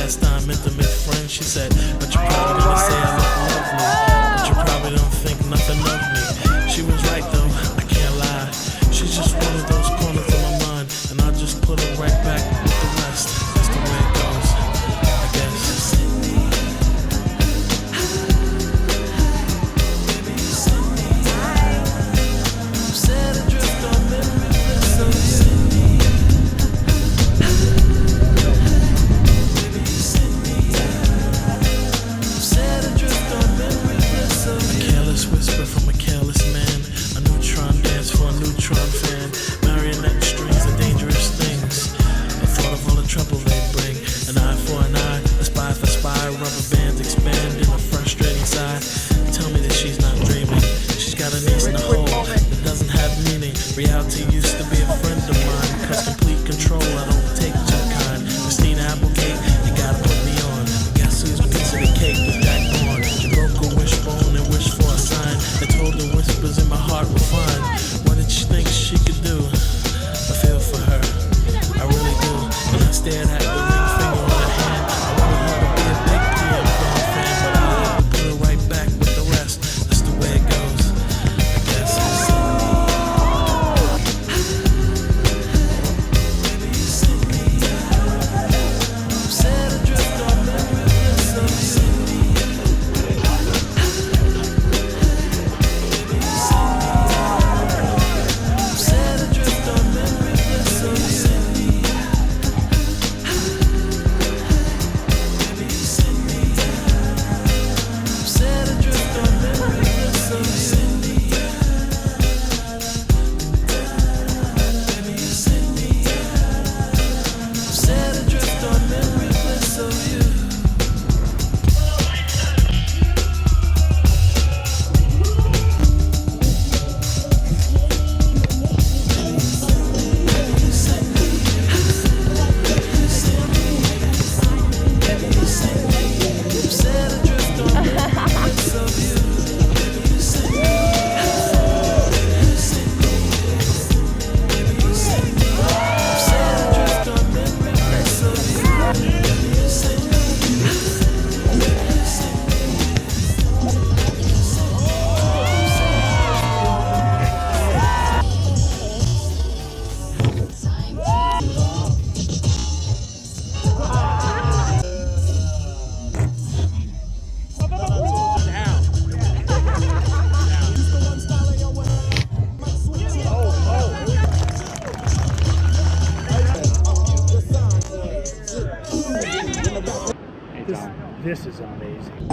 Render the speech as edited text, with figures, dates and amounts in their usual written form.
pastime, intimate friend. She said, but you probably gonna say I look lovely, but you probably don't think nothing of me. She was right though, I can't lie. She's just one of those corners of my mind, and I just put her right back with the rest. That's the way it goes, I guess. Set adrift on memory bliss of you. Set adrift on memory bliss of you. A careless whisper from a careless man. A neutron dance for a neutron fan. Marionette strings are dangerous things. I thought of all the trouble they bring. An eye for an eye, a spy for spy. Rubber bands expand in a frustrating sigh. Tell me that she's not dreaming. She's got a niece in a hole that doesn't have meaning. Reality used to be a friend of mine. Cause complete control, I don't take too kind. Christina Applegate, you gotta put me on. Guess whose piece of the cake was that on? You broke a wishbone and wished for a sign. I told the whispers in my heart were fine. What did she think she could do? I feel for her, I really do. And I stared at the ring finger on her hand. I wanted her to be a big PM Dawn fan, but I had to put her right back with the rest. That's the way it goes, I guess. Set adrift on memory bliss of you. Set adrift on memory bliss of you. Set adrift on memory bliss of you. Set adrift on memory bliss of you. Set adrift on memory bliss of you. Set adrift on memory bliss of you. This is amazing.